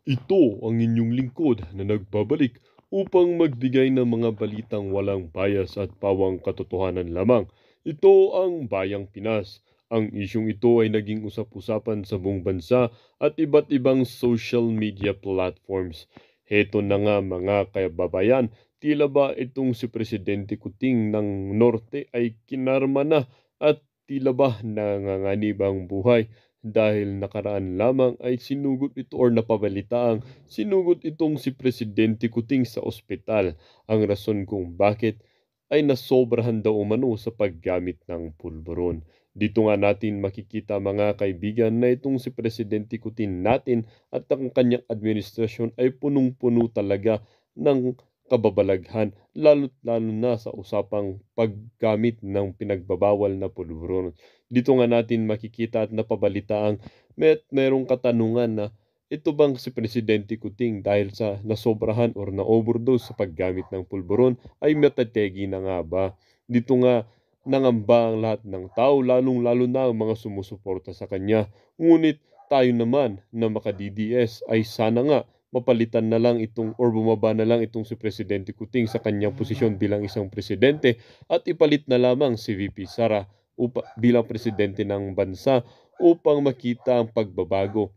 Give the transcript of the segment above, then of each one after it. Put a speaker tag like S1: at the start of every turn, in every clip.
S1: Ito ang inyong lingkod na nagbabalik upang magbigay ng mga balitang walang bias at pawang katotohanan lamang. Ito ang Bayang Pinas. Ang isyong ito ay naging usap-usapan sa buong bansa at iba't ibang social media platforms. Heto na nga mga kababayan, tila ba itong si Presidente Kuting ng Norte ay kinarma na at tila ba nanganganib ang buhay dahil nakaraan lamang ay sinugot ito or napabalitaang sinugot itong si Presidente Kuting sa ospital. Ang rason kung bakit ay nasobrahan daw umano sa paggamit ng pulburon. Dito nga natin makikita mga kaibigan na itong si Presidente Kuting natin at ang kanyang administrasyon ay punong-puno talaga ng kababalaghan lalo na sa usapang paggamit ng pinagbabawal na pulburon. Dito nga natin makikita at napabalitaang merong katanungan na ito bang si Presidente Kuting dahil sa nasobrahan or na-overdose sa paggamit ng pulburon ay matategi na nga ba? Dito nga nangamba ang lahat ng tao lalong-lalo na ang mga sumusuporta sa kanya. Ngunit tayo naman na maka-DDS ay sana nga mapalitan na lang itong or bumaba na lang itong si Presidente Kuting sa kanyang posisyon bilang isang presidente at ipalit na lamang si VP Sara bilang presidente ng bansa upang makita ang pagbabago.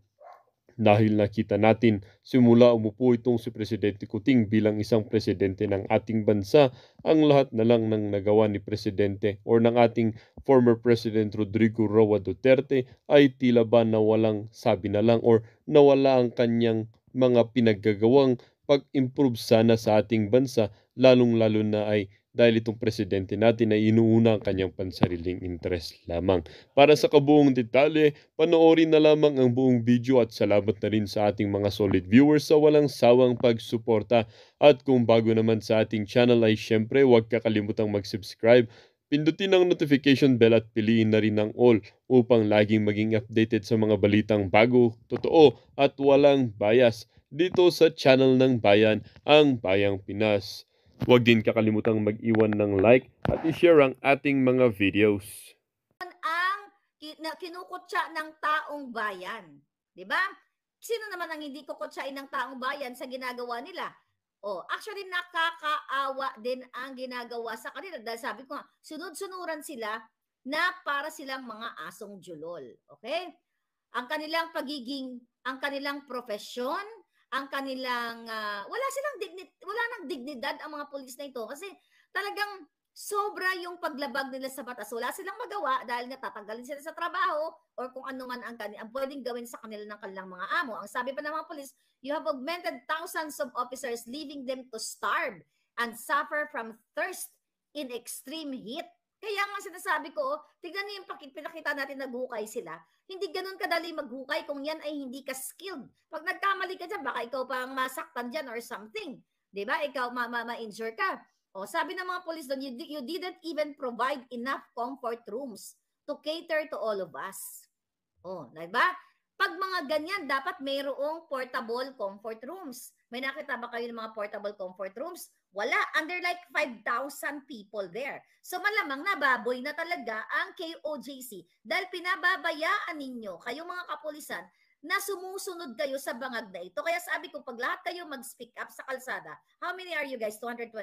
S1: Dahil nakita natin simula umupo itong si Presidente Kuting bilang isang presidente ng ating bansa, ang lahat na lang ng nagawa ni Presidente or ng ating former President Rodrigo Roa Duterte ay tila ba nawalang sabi na lang or nawala ang kanyang mga pinaggagawang pag-improve sana sa ating bansa, lalong-lalo na ay dahil itong presidente natin ay inuuna ang kanyang pansariling interes lamang. Para sa kabuong detalye, panoorin na lamang ang buong video at salamat na rin sa ating mga solid viewers sa walang sawang pagsuporta. At kung bago naman sa ating channel ay syempre huwag kakalimutang mag-subscribe. Pindutin ang notification bell at piliin na rin ang all upang laging maging updated sa mga balitang bago, totoo at walang bias dito sa channel ng bayan, ang Bayang Pinas. Huwag din kakalimutang mag-iwan ng like at i-share ang ating mga videos.
S2: Ang kinukutsa ng taong bayan. 'Di ba? Sino naman ang hindi kukutsain ng taong bayan sa ginagawa nila? Oh, actually nakakaawa din ang ginagawa sa kanila dahil sabi ko nga, sunod-sunuran sila na para silang mga asong julol. Okay? Ang kanilang profesyon, ang kanilang wala nang dignidad ang mga pulis na ito kasi talagang sobra yung paglabag nila sa batas. Wala silang magawa dahil natatanggalin sila sa trabaho or kung ano man ang pwedeng gawin sa kanila ng kanilang mga amo. Ang sabi pa ng mga polis, you have augmented thousands of officers, leaving them to starve and suffer from thirst in extreme heat. Kaya nga sinasabi ko, tignan niyo yung pinakita natin naghukay sila. Hindi ganun kadali maghukay kung yan ay hindi ka skilled. Pag nagkamali ka dyan, baka ikaw pa ang masaktan dyan or something. Diba? Ikaw ma-injure ka. O, sabi ng mga police doon, you didn't even provide enough comfort rooms to cater to all of us. O, diba? Pag mga ganyan, dapat mayroong portable comfort rooms. May nakita ba kayo ng mga portable comfort rooms? Wala. Under like 5,000 people there. So malamang nababoy na talaga ang KOJC dahil pinababayaan ninyo, kayong mga kapulisan, na sumusunod kayo sa bangag na ito. Kaya sabi ko, pag lahat kayo mag-speak up sa kalsada, how many are you guys? 228,000?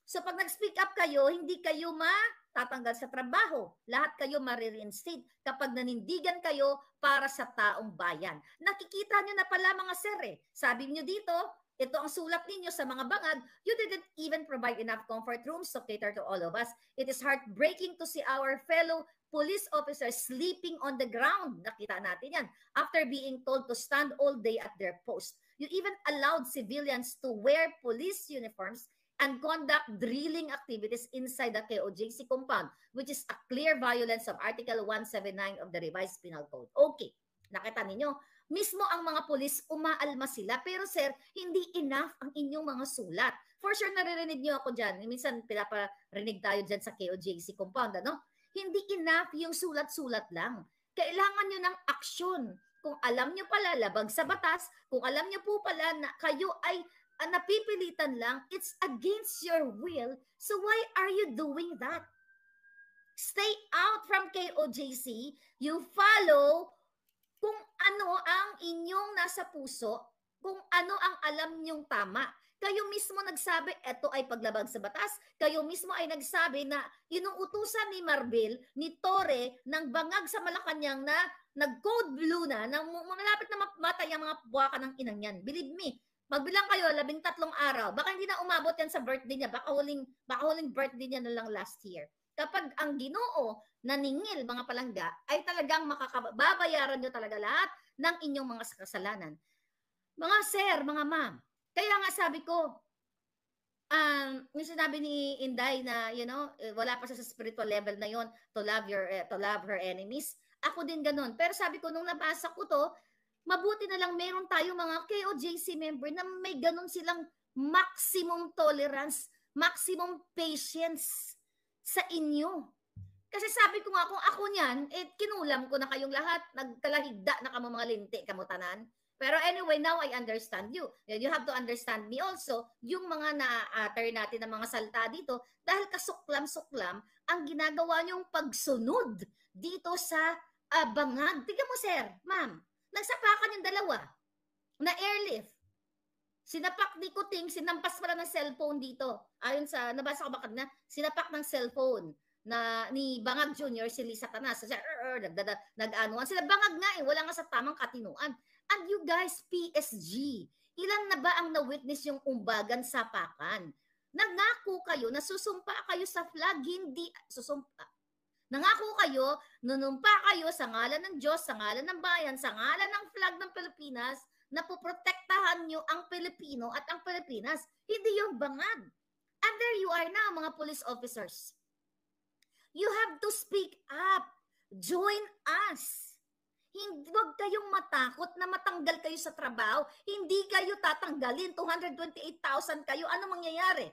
S2: So pag nag-speak up kayo, hindi kayo matatanggal sa trabaho. Lahat kayo marireinstate kapag nanindigan kayo para sa taong bayan. Nakikita nyo na pala mga sir eh. Sabi nyo dito, ito ang sulat ninyo sa mga bangag, you didn't even provide enough comfort rooms to cater to all of us. It is heartbreaking to see our fellow police officers sleeping on the ground. Nakita natin yan. After being told to stand all day at their post. You even allowed civilians to wear police uniforms and conduct drilling activities inside the KOJC compound, which is a clear violence of Article 179 of the Revised Penal Code. Okay, nakita ninyo? Mismo ang mga pulis, umaalma sila. Pero sir, hindi enough ang inyong mga sulat. For sure, naririnig nyo ako dyan. Minsan, pinaparinig tayo dyan sa KOJC compound, ano? Hindi enough yung sulat-sulat lang. Kailangan nyo ng aksyon. Kung alam nyo pala labag sa batas, kung alam nyo po pala na kayo ay napipilitan lang, it's against your will. So why are you doing that? Stay out from KOJC. You follow kung ano ang inyong nasa puso kung ano ang alam niyong tama. Kayo mismo nagsabi, ito ay paglabag sa batas. Kayo mismo ay nagsabi na inuutusan ni Marbil, ni Tore, ng bangag sa Malacanang na nag-code blue na malapit na mamatay ang mga buwaka ng inang yan. Believe me, magbilang kayo, 13 araw. Baka hindi na umabot yan sa birthday niya. Baka huling birthday niya na lang last year. Kapag ang Ginoo naningil, mga palangga, ay talagang babayaran nyo talaga lahat ng inyong mga kasalanan. Mga sir, mga ma'am, kaya nga sabi ko, yung sinabi ni Inday na, wala pa siya sa spiritual level na yon to love her enemies. Ako din ganun. Pero sabi ko, nung nabasa ko to, mabuti na lang meron tayo mga KOJC member na may ganun silang maximum tolerance, maximum patience sa inyo. Kasi sabi ko nga, kung ako niyan, kinulam ko na kayong lahat, nagkalahigda na kamo mga linti, kamutanan. Pero anyway, now I understand you. You have to understand me also, yung mga na-utter natin ng mga salta dito, dahil kasuklam-suklam ang ginagawa niyong pagsunod dito sa bangag. Tignan mo, sir, ma'am, nagsapakan yung dalawa na airlift. Sinapak ni Kuting, sinampas pala ng cellphone dito. Ayon sa, nabasa ko ba kanina, sinapak ng cellphone na ni Bangag Jr. si Lisa Canas. Nag-anuan. Sila Bangag nga wala nga sa tamang katinuan. And you guys, PSG, ilan na ba ang na-witness yung umbagan sapakan? Nangako kayo na susumpa kayo sa flag, hindi susumpa. Nangako kayo, nunumpa kayo sa ngalan ng Diyos, sa ngalan ng bayan, sa ngalan ng flag ng Pilipinas, na poprotektahan nyo ang Pilipino at ang Pilipinas. Hindi yung Bangag. And there you are now, mga police officers. You have to speak up. Join us. Huwag kayong matakot na matanggal kayo sa trabaho. Hindi kayo tatanggalin. 228,000 kayo. Ano mangyayari?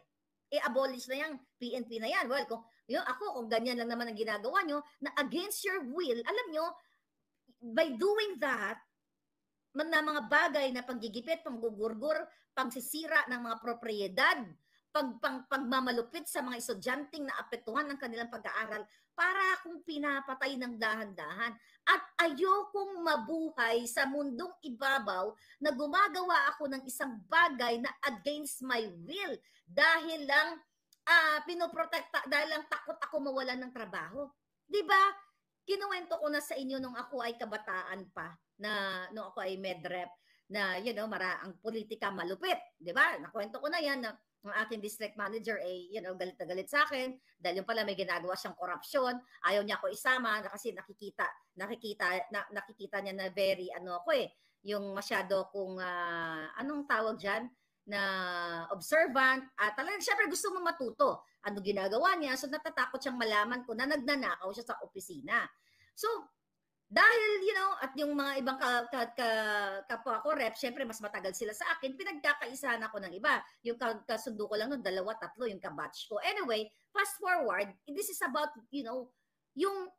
S2: Abolish na yung PNP na yan. Well, kung ganyan lang naman ang ginagawa nyo, na against your will, alam nyo, by doing that, na mga bagay na panggigipit, panggugurgur, pangsisira ng mga propriedad, pagmamalupit sa mga estudyanteng na apektuhan ng kanilang pag-aaral, para akong pinapatay ng dahan-dahan. At ayokong mabuhay sa mundong ibabaw na gumagawa ako ng isang bagay na against my will dahil lang pinoprotekta, dahil lang takot ako mawalan ng trabaho. Diba? Kinuwento ko na sa inyo nung ako ay kabataan pa, na nung ako ay medrep, na ang politika malupit. Diba? Nakwento ko na yan na ang aking district manager galit na galit sa akin dahil yung pala may ginagawa siyang korupsyon, ayaw niya ako isama kasi nakikita niya na very yung masyado kung anong tawag diyan na observant at talagang syempre gusto mo matuto ano ginagawa niya, so natatakot siyang malaman ko na nagnanakaw siya sa opisina. So dahil, at yung mga ibang kapwa ko rep, syempre mas matagal sila sa akin, pinagkakaisahan ako ng iba. Yung kasundo ko lang nun, 2, 3, yung kabatch ko. Anyway, fast forward, this is about, yung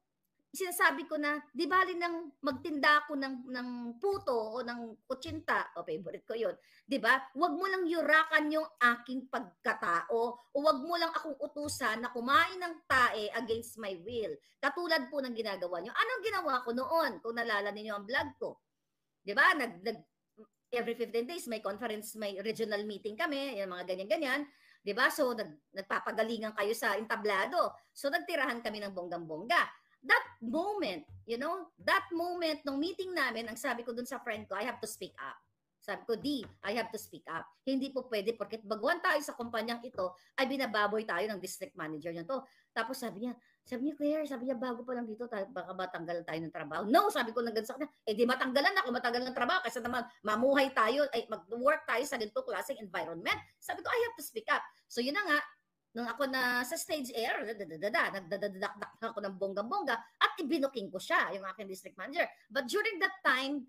S2: sinasabi ko na, di bali nang magtinda ako ng puto o ng kutsinta, favorite ko yun, di ba? Huwag mo lang yurakan yung aking pagkatao o huwag mo lang akong utusan na kumain ng tae against my will. Katulad po ng ginagawa nyo. Anong ginawa ko noon? Kung nalala ninyo ang vlog ko. Di ba? Every 15 days may conference, may regional meeting kami, yung mga ganyan-ganyan. Di ba? So, nagpapagalingan kayo sa entablado. So, nagtirahan kami ng bonggang-bongga. That moment, nung meeting namin, ang sabi ko dun sa friend ko, I have to speak up. Sabi ko, I have to speak up. Hindi po pwede porque baguhan tayo sa kumpanyang ito, ay binababoy tayo ng district manager niya to. Tapos sabi niya, Claire, bago pa lang dito, baka matanggalan tayo ng trabaho. No, sabi ko lang sa kanya, di matanggalan ako, matanggalan ng trabaho kasi naman mamuhay tayo, mag-work tayo sa ganito klaseng environment. Sabi ko, I have to speak up. So yun na nga, nung ako na sa stage air, nagdadadakdak ako ng bongga-bongga at ibinuking ko siya, yung aking district manager. But during that time,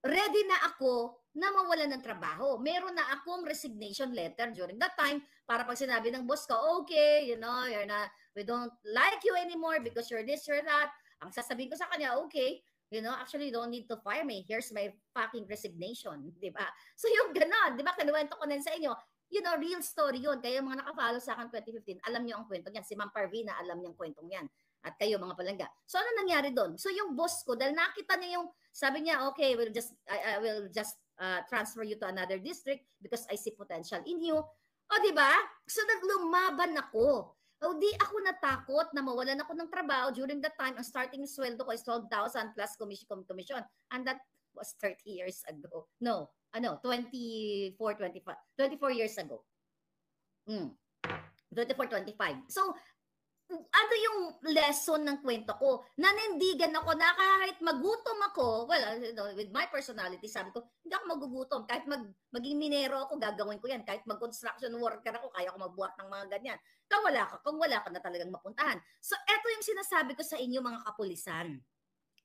S2: ready na ako na mawalan ng trabaho. Meron na akong resignation letter during that time para pag sinabi ng boss ko, okay, we don't like you anymore because you're this, you're that. Ang sasabihin ko sa kanya, okay, actually you don't need to fire me. Here's my fucking resignation. Diba? So yung ganon, diba? Kinuwento ko na sa inyo. Real story yun. Kaya yung mga nakafollow sa akin 2015, alam nyo ang kwento niyan. Si Ma'am Parvina, alam niya ang kwentong yan. At kayo mga palangga. So ano nangyari doon? So yung boss ko, dahil nakita niya yung, sabi niya, okay, I will just transfer you to another district because I see potential in you. O di ba? So naglumaban ako. O di ako natakot na mawalan ako ng trabaho. During that time, ang starting sweldo ko is 12,000 plus commission. And that was 30 years ago. No, 24 years ago. 24, 25. So, ano yung lesson ng kwento ko? Nanindigan ako na kahit magutom ako, well, with my personality, sabi ko, hindi ako magugutom. Kahit maging minero ako, gagawin ko yan. Kahit mag-construction worker ako, kaya ako magbuhat ng mga ganyan. Kung wala ka na talagang mapuntahan. So, eto yung sinasabi ko sa inyo, mga kapulisan.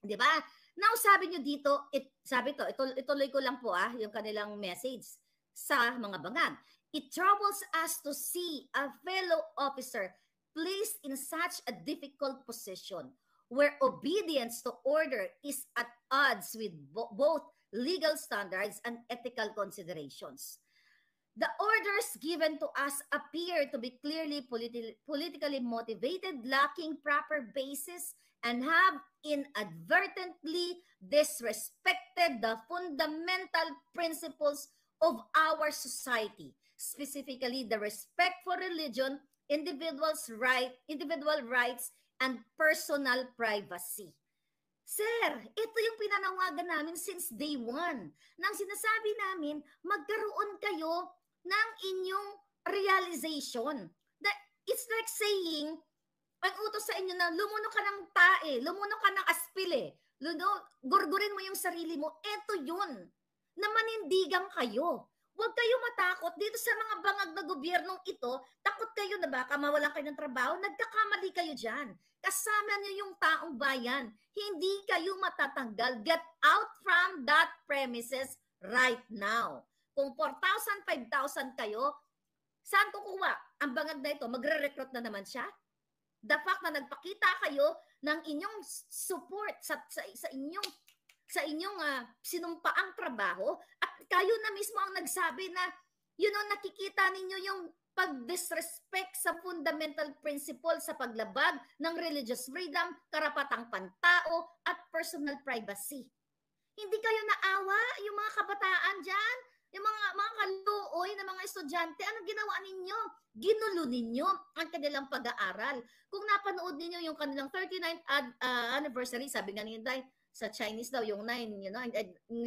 S2: Di ba? Now, sabi nyo dito, ituloy ko lang po yung kanilang message sa mga bangag. It troubles us to see a fellow officer placed in such a difficult position where obedience to order is at odds with both legal standards and ethical considerations. The orders given to us appear to be clearly politically motivated, lacking proper basis, and have inadvertently disrespected the fundamental principles of our society, specifically the respect for religion, individual rights, and personal privacy. Sir, ito yung pinanawagan namin since day one. Nang sinasabi namin, magkaroon kayo ng inyong realization. It's like saying, ang utos sa inyo na lumunok ka ng tae, lumunok ka ng aspile, gurgurin mo yung sarili mo, ito yun, na manindigan kayo. Huwag kayo matakot dito sa mga bangag na gobyernong ito. Takot kayo na baka mawalan kayo ng trabaho. Nagkakamali kayo dyan. Kasama niyo yung taong bayan. Hindi kayo matatanggal. Get out from that premises right now. Kung 4,000, 5,000 kayo, saan kukuha? Ang bangag na ito, magre-recruit na naman siya. The fact na nagpakita kayo ng inyong support sa inyong sinumpaang trabaho at kayo na mismo ang nagsabi na nakikita ninyo yung pag-disrespect sa fundamental principle sa paglabag ng religious freedom, karapatang pantao at personal privacy. Hindi kayo naawa yung mga kabataan dyan, yung mga kaluoy na mga estudyante, anong ginawa ninyo? Ginulo ninyo ang kanilang pag-aaral. Kung napanood ninyo yung kanilang 39th anniversary, sabi nga ninyo, sa Chinese daw, yung 9,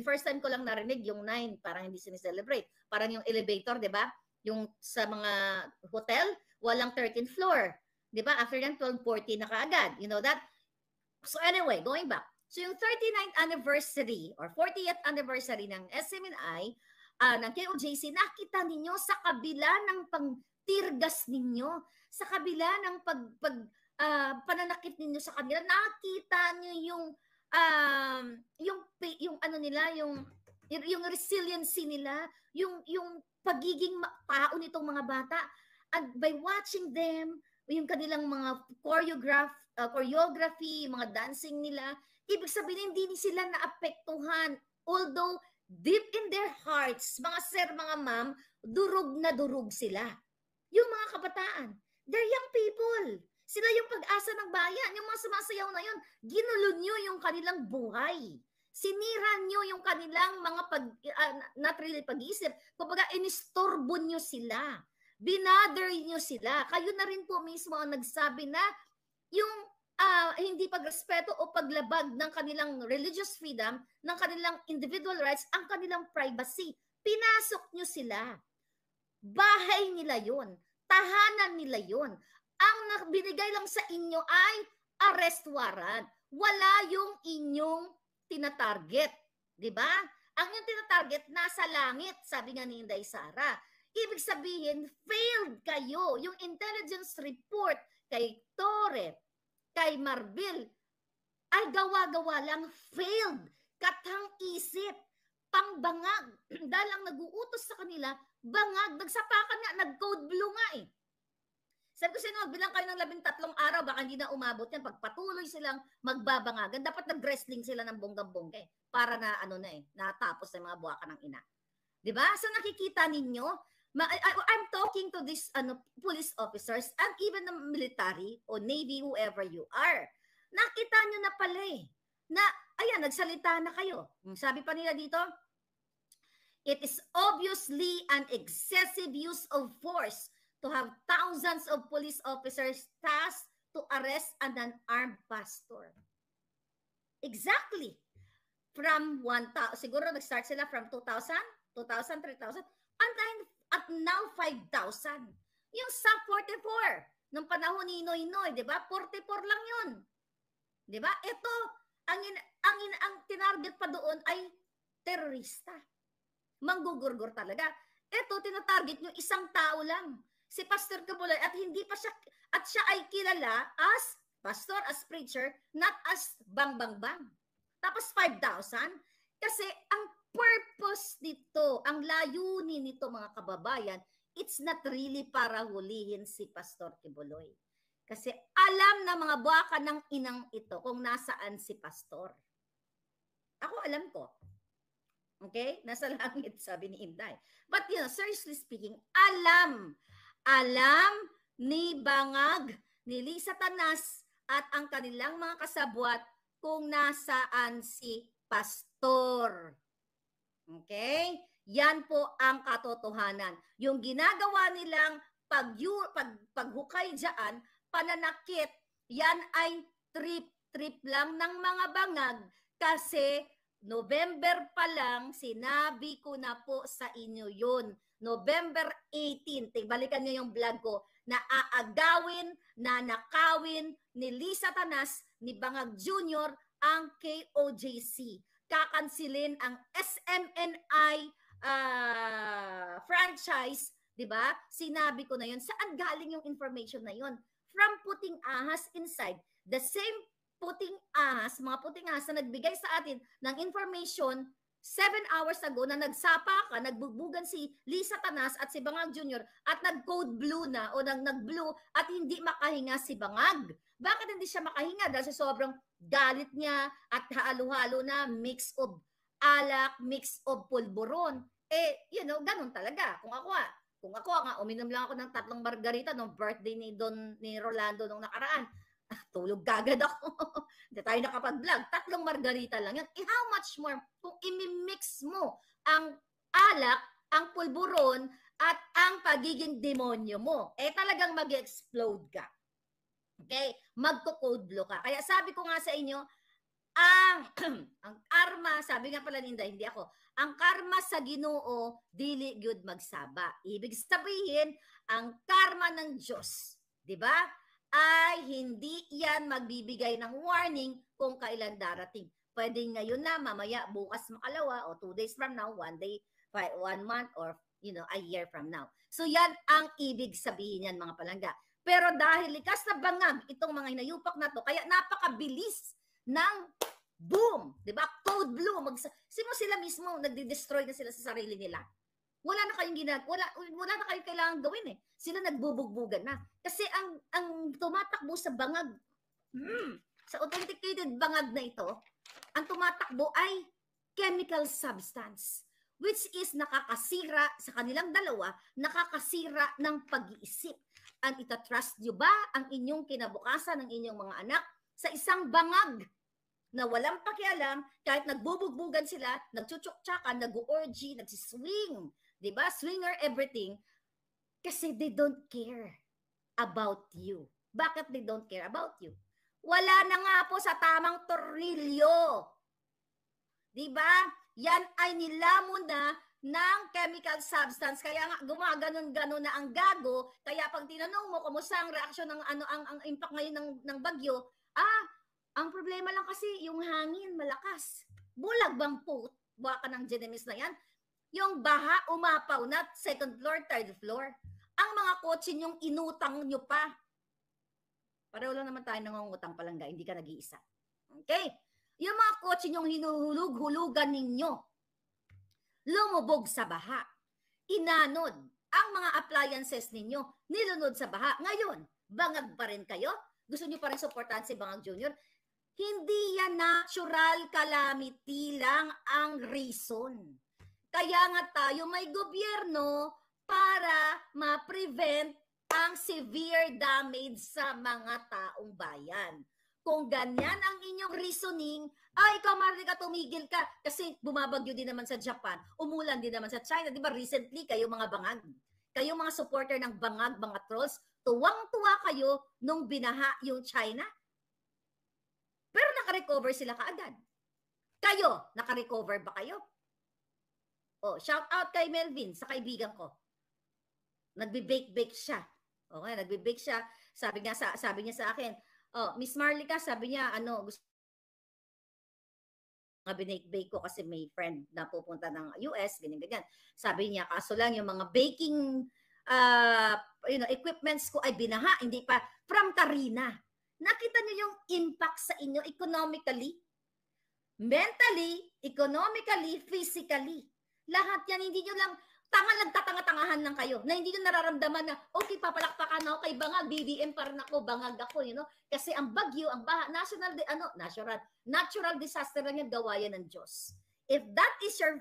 S2: first time ko lang narinig yung 9, parang hindi sineselebrate. Parang yung elevator, di ba? Yung sa mga hotel, walang 13th floor. Di ba? After that, 12, 14 na kaagad. You know that? So anyway, going back. So yung 39th anniversary or 40th anniversary ng SMNI, ng KOJC, nakita ninyo sa kabila ng pangtirgas ninyo, sa kabila ng pananakit ninyo sa kanila, nakita nyo yung ano nila, yung resiliency nila, yung pagiging tao nitong mga bata. And by watching them, yung kanilang mga choreography, mga dancing nila, ibig sabihin hindi sila naapektuhan. Although deep in their hearts, mga sir, mga ma'am, durog na durog sila. Yung mga kabataan, they're young people. Sila yung pag-asa ng bayan. Yung mga sumasayaw na yun, ginulo nyo yung kanilang buhay. Sinira nyo yung kanilang mga not really pag-iisip. Kumbaga, inistorbo nyo sila. Binother nyo sila. Kayo na rin po mismo ang nagsabi na yung hindi pagrespeto o paglabag ng kanilang religious freedom, ng kanilang individual rights, ang kanilang privacy. Pinasok nyo sila. Bahay nila yun. Tahanan nila yun. Ang binigay lang sa inyo ay arrest warrant. Wala yung inyong tinatarget. Diba? Ang yung tinatarget, nasa langit, sabi nga ni Inday Sara. Ibig sabihin, failed kayo. Yung intelligence report kay Torre, kay Marbil, ay gawa-gawa lang, failed. Katang isip, pangbangag. Dahil ang nag-uutos sa kanila, bangag. Nagsapakan nga, nag-code blue nga eh. Sabi ko sa inyo, bilang kayo ng 13 araw, baka hindi na umabot yan. Pagpatuloy silang magbabangagan, dapat nag-wrestling sila ng bonggang-bongga para na natapos na mga buwakan ng ina. Diba? So nakikita ninyo, I'm talking to these police officers and even the military o Navy, whoever you are. Nakita nyo na pala na, ayan, nagsalita na kayo. Sabi pa nila dito, it is obviously an excessive use of force to have thousands of police officers tasked to arrest an unarmed pastor. Exactly. From 1,000, siguro nag-start sila from 2,000, 3,000, at now 5,000. Yung sa 44, nung panahon ni Noynoy, di ba? 44 lang yun. Di ba? Ito, ang tinarget pa doon ay terorista. Manggugurgur talaga. Ito, tinatarget nyo isang tao lang. Si Pastor Kibuloy, at hindi pa siya, at siya ay kilala as pastor, as preacher, not as bang. Tapos 5,000. Kasi ang purpose nito, ang layunin nito mga kababayan, it's not really para hulihin si Pastor Kibuloy. Kasi alam na mga baka ng inang ito kung nasaan si Pastor. Ako alam ko. Okay? Nasa langit, sabi ni Inday. But seriously speaking, alam ni Bangag, ni Lisa Tanas, at ang kanilang mga kasabwat kung nasaan si Pastor. Okay? Yan po ang katotohanan. Yung ginagawa nilang paghukay dyan, pananakit, yan ay trip lang ng mga bangag kasi November pa lang, sinabi ko na po sa inyo yun. November 18, balikan nyo yung vlog ko, na aagawin, nanakawin ni Lisa Tanas, ni Bangag Jr. ang KOJC. Kakansilin ang SMNI franchise, di ba? Sinabi ko na yun. Saan galing yung information na yun? From Puting Ahas inside. The same puting ahas, mga puting ahas na nagbigay sa atin ng information 7 hours ago na nagsapa ka, nagbugbugan si Lisa Tanas at si Bangag Jr. at nag-code blue na o nag-blue at hindi makahinga si Bangag. Bakit hindi siya makahinga? Dahil sa sobrang galit niya at halo-halo na mix of alak, mix of pulburon. Ganun talaga. Kung ako nga, uminom lang ako ng 3 margarita nung birthday ni Rolando nung nakaraan. Tulog kagad ako. Hindi tayo nakapag-vlog. 3 margarita lang yan. How much more kung imimix mo ang alak, ang pulburon, at ang pagiging demonyo mo? Talagang mag-explode ka. Okay? Magko-code blue ka. Kaya sabi ko nga sa inyo, ang karma, sabi nga pala ninda, hindi ako, ang karma sa Ginoo, dili gyud magsaba. Ibig sabihin, ang karma ng Diyos, di ba? Ay hindi yan magbibigay ng warning kung kailan darating. Pwede ngayon na, mamaya, bukas makalawa, o 2 days from now, 1 day, 1 month, or a year from now. So yan ang ibig sabihin yan, mga palangga. Pero dahil likas na bangag itong mga hinayupak na to, kaya napakabilis ng boom, di ba? Code blue, sila mismo nagdi-destroy na sila sa sarili nila. Wala na kayong wala na kayong kailangan gawin Sila nagbubugbugan na. Kasi ang tumatakbo sa bangag, sa authenticated bangag na ito, ang tumatakbo ay chemical substance, which is nakakasira sa kanilang dalawa, nakakasira ng pag-iisip. Ang itatrust nyo ba ang inyong kinabukasan ng inyong mga anak sa isang bangag na walang pakialam, kahit nagbubugbugan sila, nagchuchok-tsakan, nag-orgy, nagsiswing, diba? Swinger everything, kasi they don't care about you. Bakit they don't care about you? Wala na nga po sa tamang tornilyo. Diba? Yan ay nilamon na ng chemical substance. Kaya nga gumaganon-ganon na ang gago. Kaya pag tinanong mo kumusta ang reaksyon ng ang impact ngayon ng bagyo, ang problema lang kasi yung hangin malakas. Bulag bang po baka ng Genemis na yan? Yung baha umapaw na 2nd floor, 3rd floor. Ang mga kotse nyong inutang nyo pa. Pareho lang naman tayo nangungutang palangga, hindi ka nag-iisa. Okay? Yung mga kotse nyong hinuhulug-hulugan ninyo, lumubog sa baha. Inanod ang mga appliances ninyo, nilunod sa baha. Ngayon, bangag pa rin kayo? Gusto nyo pa rin supportahan si Bangag Jr.? Hindi yan natural calamity lang ang reason. Kaya nga tayo may gobyerno para ma-prevent ang severe damage sa mga taong bayan. Kung ganyan ang inyong reasoning, ikaw Marlica, tumigil ka kasi bumabagyo din naman sa Japan, umulan din naman sa China. Di ba recently, kayo mga bangag, kayo mga supporter ng bangag, mga trolls, tuwang-tuwa kayo nung binaha yung China. Pero nakarecover sila kaagad. Kayo, nakarecover ba kayo? Shout out kay Melvin, sa kaibigan ko. Nagbe-bake siya. Okay, nagbe-bake siya. Sabi niya sa akin, Miss Marlica, sabi niya, gusto nga binake-bake ko kasi may friend na pupunta ng US, ganyan-ganyan. Sabi niya, kaso lang yung mga baking equipments ko ay binaha, hindi pa, from Karina. Nakita niyo yung impact sa inyo economically, mentally, economically, physically. Lahat yan, hindi nyo lang, tatanga-tangahan lang kayo, na hindi nyo nararamdaman na, okay, papalakpakan ako kay Bangag, BBM pa rin ako, Bangag ako, kasi ang bagyo, ang baha, natural disaster lang yan, gawa yan ng Diyos. If that is your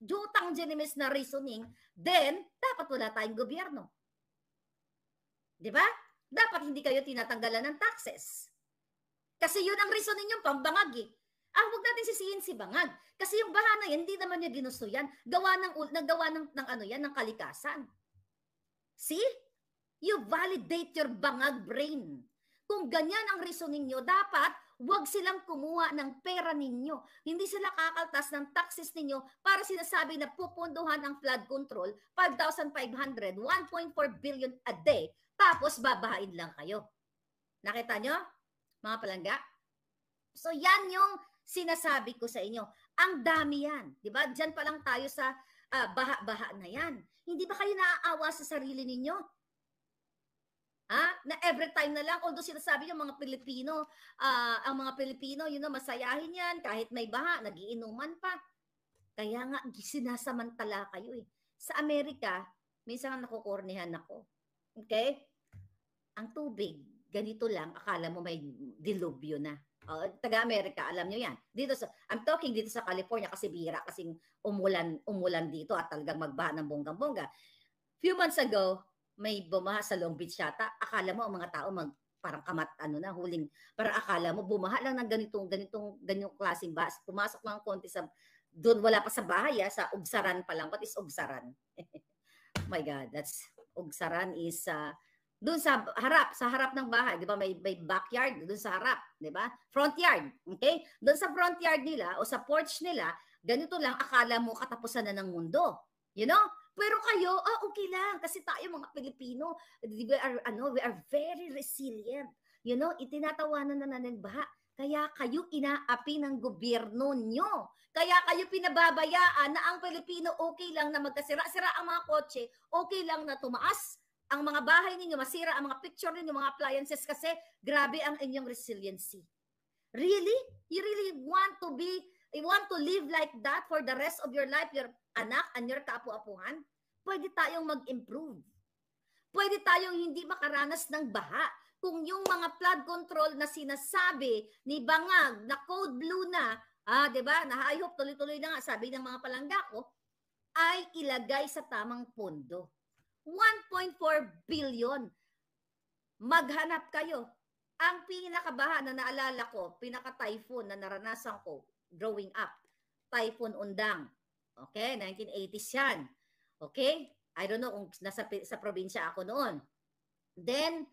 S2: jutang genimis na reasoning, then, dapat wala tayong gobyerno. Di ba? Dapat hindi kayo tinatanggalan ng taxes. Kasi yun ang reasoning yung pambangag eh. Huwag natin sisihin si Bangag. Kasi yung baha na yan, hindi naman niya ginusto yan. Nagawa ng kalikasan. See? You validate your Bangag brain. Kung ganyan ang reasoning nyo, dapat huwag silang kumuha ng pera ninyo. Hindi sila kakaltas ng taxes ninyo para sinasabi na pupunduhan ang flood control, 5,500, 1.4 billion a day, tapos babahain lang kayo. Nakita nyo, mga palangga? So yan yung sinasabi ko sa inyo. Ang dami yan. Diba? Diyan pa lang tayo sa baha-baha na yan. Hindi ba kayo naaawa sa sarili ninyo? Na every time na lang, although sinasabi yung mga Pilipino, masayahin yan, kahit may baha, nagiinuman pa. Kaya nga, sinasamantala kayo eh. Sa Amerika, minsan nakukornihan ako. Okay? Ang tubig, ganito lang, akala mo may dilubyo na. Taga-Amerika, alam nyo yan. I'm talking dito sa California kasi bihira kasing umulan dito at talagang magbaha ng bonggang-bongga. Few months ago, may bumaha sa Long Beach yata. Akala mo ang mga tao parang huling, parang akala mo bumaha lang ng ganitong klaseng bahas. Pumasok lang konti doon wala pa sa bahay, sa Ugsaran pa lang. What is Ugsaran? Oh my God, Ugsaran is doon sa harap ng bahay, 'di ba? May backyard doon sa harap, 'di ba? Front yard, okay? Doon sa front yard nila o sa porch nila, ganito lang akala mo katapusan na ng mundo. You know? Pero kayo, okay lang kasi tayo mga Pilipino, we are very resilient. You know, itinatawanan na ng baha. Kaya kayo inaapi ng gobyerno nyo. Kaya kayo pinababayaan na ang Pilipino okay lang na magkasira-sira ang mga kotse, okay lang na tumaas ang mga bahay ninyo, masira ang mga picture ninyo, mga appliances kasi grabe ang inyong resiliency. Really? You really want to live like that for the rest of your life, your anak and your kaapu-apuhan? Pwede tayong mag-improve. Pwede tayong hindi makaranas ng baha. Kung yung mga flood control na sinasabi ni Bangag na code blue na, 'di ba? Na I hope tuloy-tuloy na nga sabi ng mga palangga ko, ay ilagay sa tamang pondo. 1.4 billion. Maghanap kayo. Ang pinakabaha na naalala ko, pinaka-typhoon na naranasan ko growing up, Typhoon Undang. Okay, 1980s yan. Okay? I don't know kung sa probinsya ako noon. Then,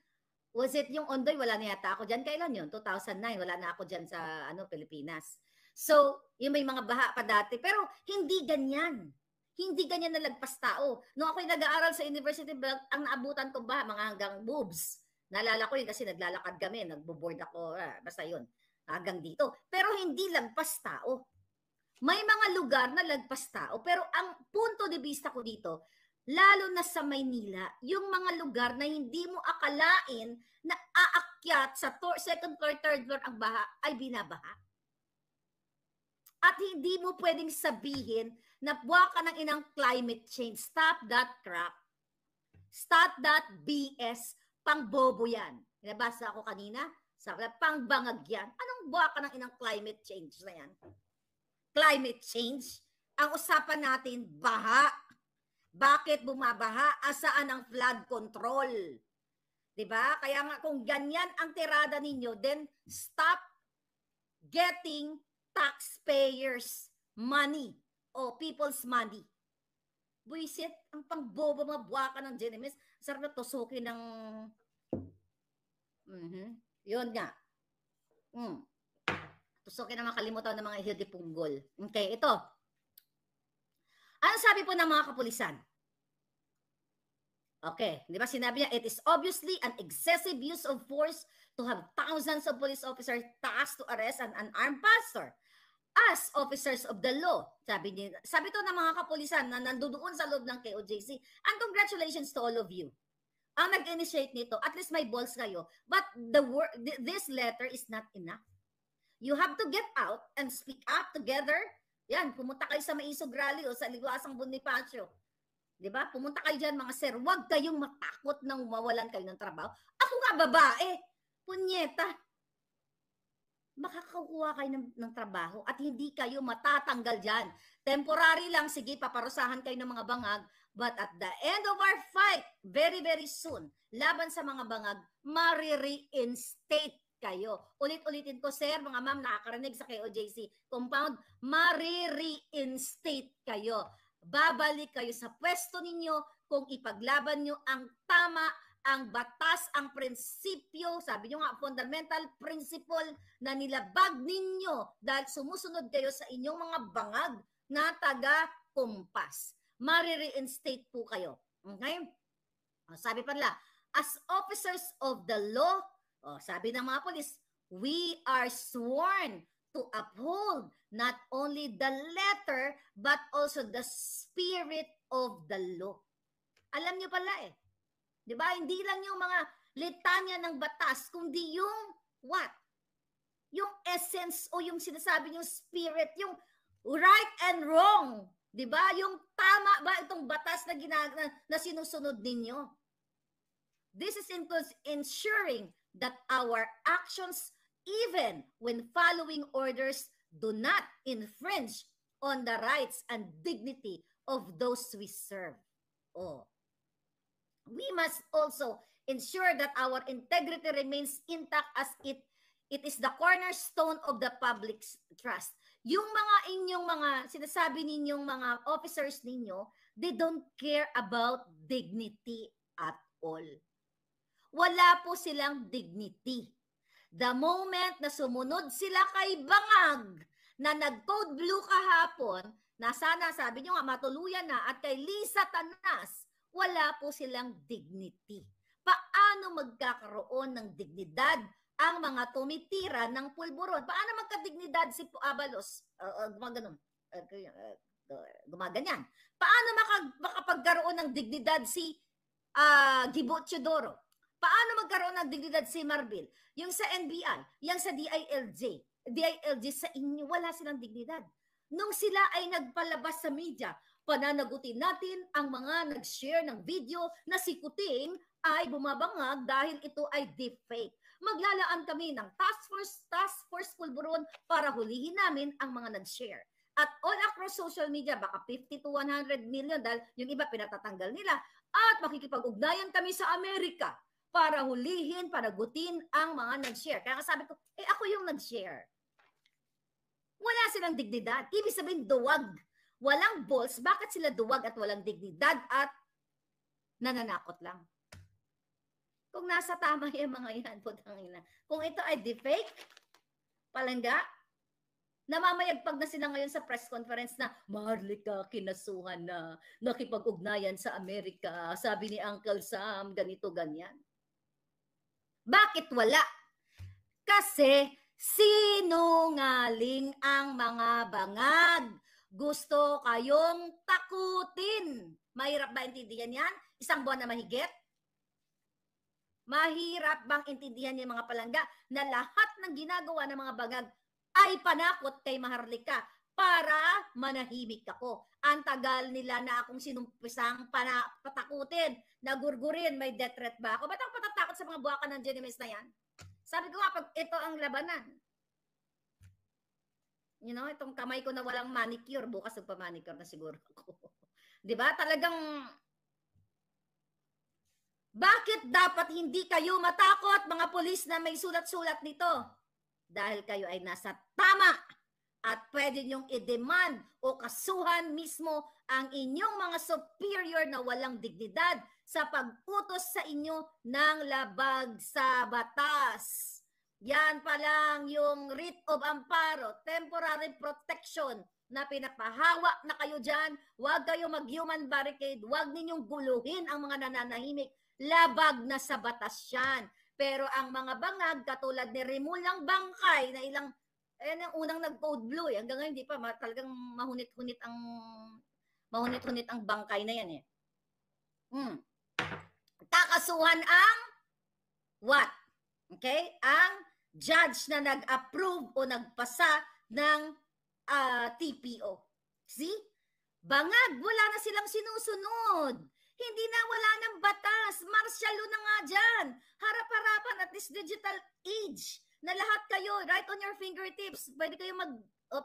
S2: was it yung Ondoy? Wala na yata ako dyan. Kailan yun? 2009. Wala na ako dyan sa Pilipinas. So, yung may mga baha pa dati. Pero, hindi ganyan. Hindi ganyan nalagpas tao. Nung ako'y nag-aaral sa University Belt, ang naabutan ko ba, mga hanggang boobs. Naalala ko yun kasi naglalakad kami, nagbo-board ako, basta yun, hanggang dito. Pero hindi lagpas tao. May mga lugar na lagpas tao, pero ang punto de vista ko dito, lalo na sa Maynila, yung mga lugar na hindi mo akalain na aakyat sa second floor, third floor ang baha, ay binabaha. At hindi mo pwedeng sabihin na buwa ka ng inang climate change. Stop that crap. Stop that BS. Pang-bobo yan. Nabasa ako kanina. Sabi na, pang-bangag yan. Anong buwa ka ng inang climate change na yan? Climate change? Ang usapan natin, baha. Bakit bumabaha? Asaan ang flood control? Diba? Kaya nga kung ganyan ang tirada ninyo, then stop getting taxpayers' money o people's money. Buisit, ang pangbobo mabwaka ng Genemis. Sarap na tusukin ng... Yun nga. Tusukin na makalimutan ng mga ihodipunggol. Okay, ito. Ano sabi po ng mga kapulisan? Okay, di ba sinabi niya, it is obviously an excessive use of force to have thousands of police officers tasked to arrest an unarmed pastor. As officers of the law, sabi to ng mga kapulisan na nandoon sa loob ng KOJC, and congratulations to all of you. Ang nag-initiate nito, at least may balls kayo, but this letter is not enough. You have to get out and speak up together. Yan, pumunta kayo sa Maisog Rally o sa Ligwasang Bonifacio. Diba? Pumunta kayo dyan mga sir, huwag kayong matakot nang mawalan kayo ng trabaho. Ako nga babae, punyeta. Makakakuha kayo ng trabaho at hindi kayo matatanggal dyan. Temporary lang, sige, paparusahan kayo ng mga bangag, but at the end of our fight, very, very soon, laban sa mga bangag, mari-reinstate kayo. Ulit-ulitin ko, sir, mga ma'am, nakakarinig sa KOJC compound, mari-reinstate kayo. Babalik kayo sa pwesto ninyo kung ipaglaban nyo ang tama, ang batas, ang prinsipyo, sabi nyo nga, fundamental principle na nilabag ninyo dahil sumusunod kayo sa inyong mga bangag na taga-kumpas. Mari-reinstate po kayo. Okay? Sabi pa nila, as officers of the law, sabi ng mga polis, we are sworn to uphold not only the letter but also the spirit of the law. Alam nyo pala eh. 'Di ba? Hindi lang yung mga litanya ng batas, kundi yung what? Yung essence o yung sinasabi yung spirit, yung right and wrong. 'Di ba? Yung tama ba itong batas na na sinusunod ninyo? This is ensuring that our actions, even when following orders, do not infringe on the rights and dignity of those we serve. We must also ensure that our integrity remains intact as it is the cornerstone of the public's trust. Yung mga inyong mga sinasabi ninyong mga officers ninyo, they don't care about dignity at all. Wala po silang dignity. The moment na sumunod sila kay bangag na nag-code blue kahapon, na sana sabi nyo nga matuluyan na, at kay Lisa Tanas, wala po silang dignity. Paano magkakaroon ng dignidad ang mga tumitira ng pulburon? Paano magkadignidad si Abalos? Gumaganyan. Paano makapagkaroon ng dignidad si Gibo Teodoro? Paano magkaroon ng dignidad si Marbil? Yung sa NBI, yung sa DILG sa inyo, wala silang dignidad. Nung sila ay nagpalabas sa media, pananagutin natin ang mga nag-share ng video na si Kuting ay bumabangag dahil ito ay deepfake. Maglalaan kami ng task force pulburon para hulihin namin ang mga nag-share. At all across social media, baka 50 to 100 million dahil yung iba pinatatanggal nila. At makikipag-ugnayan kami sa Amerika para hulihin, panagutin ang mga nag-share. Kaya sabi ko, ako yung nag-share. Wala silang dignidad. Ibig sabihin, duwag. Walang balls. Bakit sila duwag at walang dignidad at nananakot lang? Kung nasa tama yung mga yan, putangina. Kung ito ay deepfake, palangga, namamayagpag na sila ngayon sa press conference na Maharlika, kinasuhan na, nakipag-ugnayan sa Amerika, sabi ni Uncle Sam, ganito, ganyan. Bakit wala? Kasi sinungaling ang mga bangag. Gusto kayong takutin. Mahirap ba intindihan yan? Isang buwan na mahigit? Mahirap bang intindihan yung mga palangga na lahat ng ginagawa ng mga bangag ay panakot kay Maharlika para manahimik ako? Ang tagal nila na akong sinumpisang patakutin, nagurgurin, may death threat ba ako? Ba't ako patatakot sa mga buwakan ng Genemis na yan? Sabi ko nga, pag ito ang labanan, itong kamay ko na walang manicure, bukas magpa-manicure na siguro ako. 'Di ba? Talagang bakit dapat hindi kayo matakot, mga pulis na may sulat-sulat nito? Dahil kayo ay nasa tama at pwede niyong i-demand o kasuhan mismo ang inyong mga superior na walang dignidad sa pag-utos sa inyo ng labag sa batas. Yan pa lang yung writ of amparo, temporary protection na pinapahawak na kayo dyan. Huwag kayo mag-human barricade. Huwag ninyong guluhin ang mga nananahimik. Labag na sa batas yan. Pero ang mga bangag, katulad ni Remulang Bangkay, na ilang, ayan ang unang nag-code blue eh. Hanggang ngayon, di pa, talagang mahunit-hunit ang bangkay na yan eh. Kakasuhan ang what? Okay? Ang judge na nag-approve o nagpasa ng TPO. See? Bangag, wala na silang sinusunod. Hindi na, wala ng batas. Martial law na nga dyan. Harap-harapan at this digital age na lahat kayo, right on your fingertips. Pwede kayo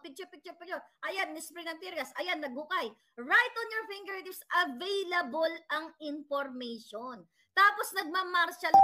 S2: picture. Ayan, ni-spray ng tear gas. Ayan, naghukay. Right on your fingertips, available ang information. Tapos nagmamartial